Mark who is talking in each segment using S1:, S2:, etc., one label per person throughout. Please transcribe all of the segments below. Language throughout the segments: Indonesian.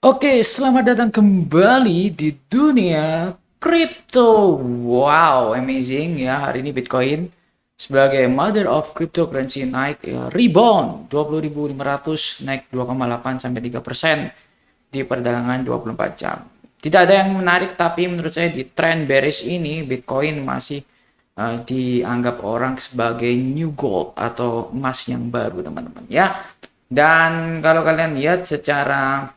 S1: Oke, selamat datang kembali di dunia kripto. Wow, amazing ya. Hari ini Bitcoin sebagai mother of cryptocurrency naik ya, rebound 20.500 naik 2,8 sampai 3% di perdagangan 24 jam. Tidak ada yang menarik tapi menurut saya di trend bearish ini Bitcoin masih dianggap orang sebagai new gold atau emas yang baru teman-teman ya. Dan kalau kalian lihat secara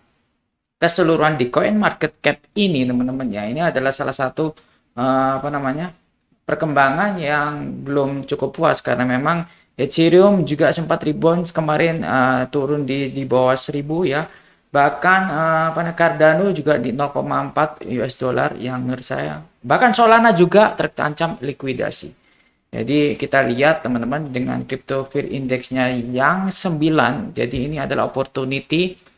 S1: keseluruhan di coin market cap ini teman-teman ya, ini adalah salah satu apa namanya perkembangan yang belum cukup puas karena memang Ethereum juga sempat rebound kemarin, turun di bawah 1000 ya, bahkan Cardano juga di 0,4 US dollar yang menurut saya, bahkan Solana juga terancam likuidasi. Jadi kita lihat teman-teman dengan crypto fear indexnya yang 9, jadi ini adalah opportunity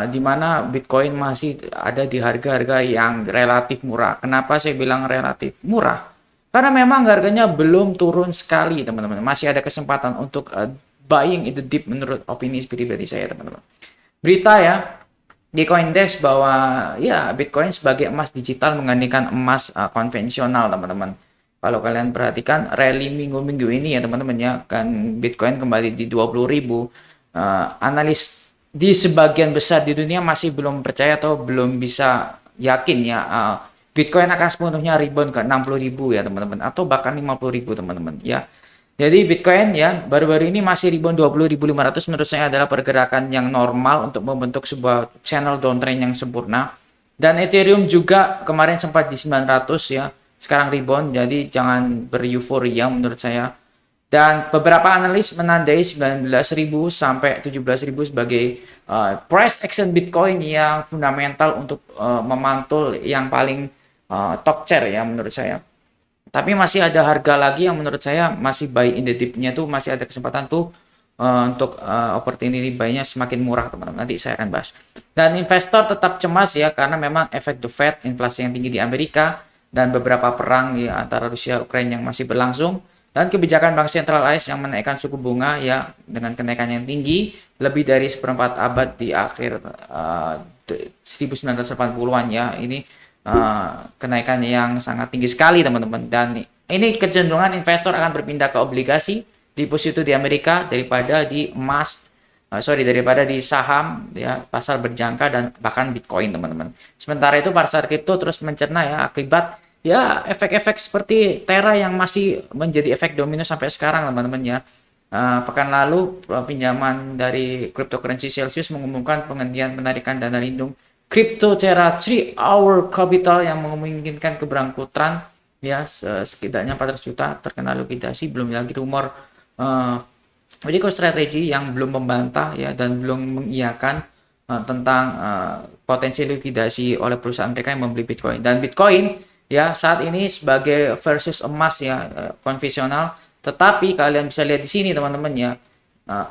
S1: di mana Bitcoin masih ada di harga-harga yang relatif murah. Kenapa saya bilang relatif murah? Karena memang harganya belum turun sekali, teman-teman. Masih ada kesempatan untuk buying itu deep menurut opini pribadi saya, teman-teman. Berita ya di CoinDesk bahwa ya Bitcoin sebagai emas digital menggantikan emas konvensional, teman-teman. Kalau kalian perhatikan rally minggu-minggu ini ya teman-teman ya, kan Bitcoin kembali di 20.000. Analis di sebagian besar di dunia masih belum percaya atau belum bisa yakin ya Bitcoin akan sepenuhnya rebound ke 60.000 ya teman-teman, atau bahkan 50.000 teman-teman ya. Jadi Bitcoin ya baru-baru ini masih rebound 20.500, menurut saya adalah pergerakan yang normal untuk membentuk sebuah channel downtrend yang sempurna. Dan Ethereum juga kemarin sempat di 900 ya, sekarang rebound, jadi jangan bereuforia menurut saya. Dan beberapa analis menandai 19.000 sampai 17.000 sebagai price action Bitcoin yang fundamental untuk memantul yang paling top tier ya menurut saya. Tapi masih ada harga lagi yang menurut saya masih buy in the dip-nya tuh masih ada kesempatan tuh untuk opportunity buy-nya semakin murah teman-teman. Nanti saya akan bahas. Dan investor tetap cemas ya karena memang efek the Fed, inflasi yang tinggi di Amerika, dan beberapa perang ya antara Rusia Ukraina yang masih berlangsung, dan kebijakan Bank Sentral AS yang menaikkan suku bunga ya dengan kenaikan yang tinggi lebih dari seperempat abad di akhir 1980-an ya. Ini kenaikan yang sangat tinggi sekali teman-teman, dan ini kecenderungan investor akan berpindah ke obligasi deposito di Amerika daripada di emas, daripada di saham ya, pasar berjangka dan bahkan Bitcoin teman-teman. Sementara itu pasar kripto terus mencerna ya akibat ya efek-efek seperti Terra yang masih menjadi efek domino sampai sekarang teman-teman ya. Pekan lalu pinjaman dari cryptocurrency Celsius mengumumkan penghentian penarikan dana lindung Crypto Terra 3 Hour Capital yang memungkinkan keberangkutan ya setidaknya 400 juta terkena likuidasi. Belum lagi rumor MicroStrategy yang belum membantah ya dan belum mengiyakan tentang potensi likuidasi oleh perusahaan mereka yang membeli Bitcoin. Dan Bitcoin ya saat ini sebagai versus emas ya konvensional, tetapi kalian bisa lihat di sini teman-teman ya,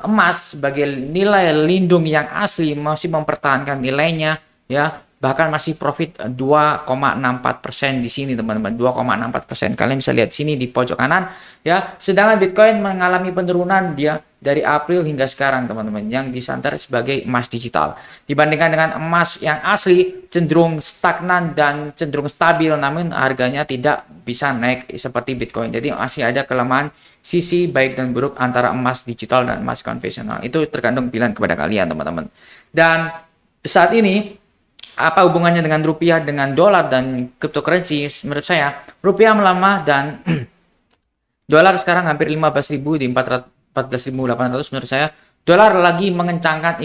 S1: emas sebagai nilai lindung yang asli masih mempertahankan nilainya ya, bahkan masih profit 2,64% di sini teman-teman, 2,64%. Kalian bisa lihat sini di pojok kanan ya. Sedangkan Bitcoin mengalami penurunan dia dari April hingga sekarang teman-teman, yang disantar sebagai emas digital. Dibandingkan dengan emas yang asli cenderung stagnan dan cenderung stabil, namun harganya tidak bisa naik seperti Bitcoin. Jadi masih ada kelemahan sisi baik dan buruk antara emas digital dan emas konvensional. Itu tergantung pilihan kepada kalian teman-teman. Dan saat ini apa hubungannya dengan rupiah, dengan dolar dan cryptocurrency? Menurut saya rupiah melemah dan dolar sekarang hampir 15.000 di 14.800. Menurut saya dolar lagi mengencangkan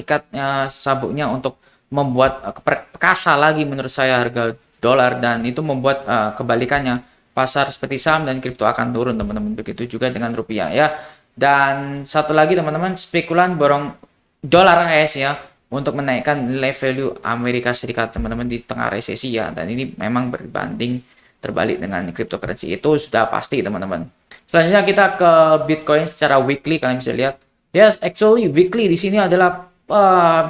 S1: sabuknya untuk membuat perkasa lagi menurut saya harga dolar, dan itu membuat kebalikannya pasar seperti saham dan kripto akan turun teman-teman. Begitu juga dengan rupiah ya. Dan satu lagi teman-teman, spekulan borong dolar AS ya untuk menaikkan nilai value Amerika Serikat teman-teman di tengah resesi ya, dan ini memang berbanding terbalik dengan cryptocurrency, itu sudah pasti teman-teman. Selanjutnya kita ke Bitcoin secara weekly. Kalian bisa lihat yes, actually weekly di sini adalah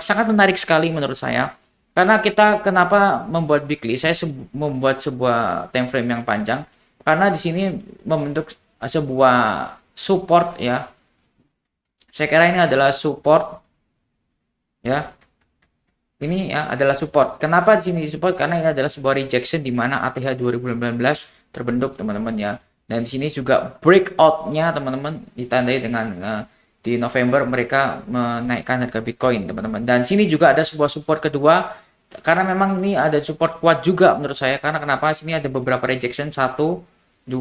S1: sangat menarik sekali menurut saya, karena kita kenapa membuat weekly, saya membuat sebuah time frame yang panjang karena di sini membentuk sebuah support ya. Saya kira ini adalah support ya ini ya adalah support. Kenapa di sini support? Karena ini adalah sebuah rejection di mana ATH 2019 terbentuk teman-teman ya. Dan di sini juga breakout-nya teman-teman ditandai dengan di November mereka menaikkan harga Bitcoin teman-teman. Dan sini juga ada sebuah support kedua karena memang ini ada support kuat juga menurut saya. Karena kenapa? Sini ada beberapa rejection 1, 2,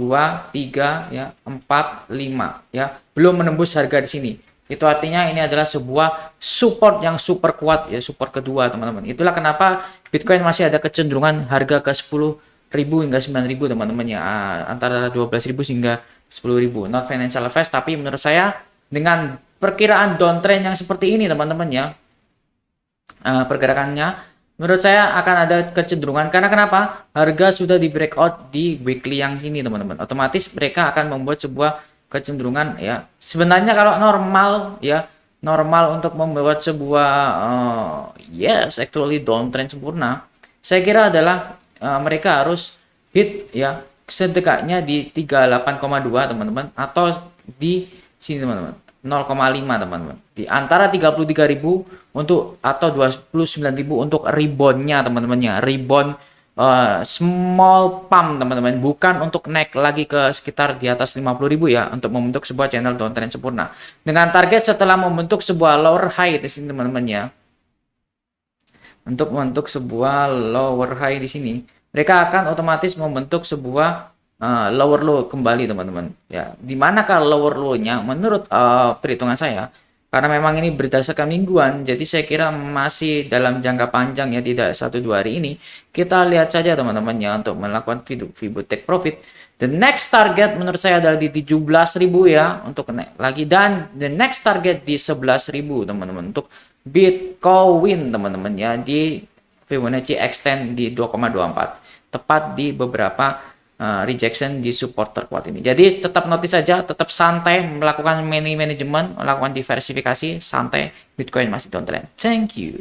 S1: 3, ya, 4, 5 ya. Belum menembus harga di sini. Itu artinya ini adalah sebuah support yang super kuat ya, support kedua teman-teman. Itulah kenapa Bitcoin masih ada kecenderungan harga ke 10.000 hingga 9.000 teman-teman ya. Antara 12.000 hingga 10.000. Not financial advice, tapi menurut saya dengan perkiraan downtrend yang seperti ini teman-teman ya, pergerakannya menurut saya akan ada kecenderungan. Karena kenapa? Harga sudah di breakout di weekly yang sini teman-teman. Otomatis mereka akan membuat sebuah kecenderungan ya. Sebenarnya kalau normal ya, normal untuk membuat sebuah yes actually downtrend sempurna, saya kira adalah mereka harus hit ya sedekatnya di 38,2 teman-teman, atau di sini teman-teman 0,5 teman-teman, di antara 33.000 untuk atau 29.000 untuk reboundnya teman-teman ya. Rebound small pump teman-teman, bukan untuk naik lagi ke sekitar di atas 50.000 ya, untuk membentuk sebuah channel downtrend sempurna dengan target setelah membentuk sebuah lower high di sini teman-teman ya. Untuk membentuk sebuah lower high di sini, mereka akan otomatis membentuk sebuah lower low kembali teman-teman ya. Dimanakah lower low-nya menurut perhitungan saya, karena memang ini berdasarkan mingguan, jadi saya kira masih dalam jangka panjang ya, tidak 1-2 hari ini. Kita lihat saja teman-teman ya untuk melakukan Fibo take profit. The next target menurut saya adalah di 17.000 ya untuk naik lagi, dan the next target di 11.000 teman-teman untuk Bitcoin teman-teman ya, di Fibonacci extend di 2,24 tepat di beberapa rejection di support terkuat ini. Jadi tetap notice saja, tetap santai melakukan money management, melakukan diversifikasi, santai. Bitcoin masih downtrend. Thank you.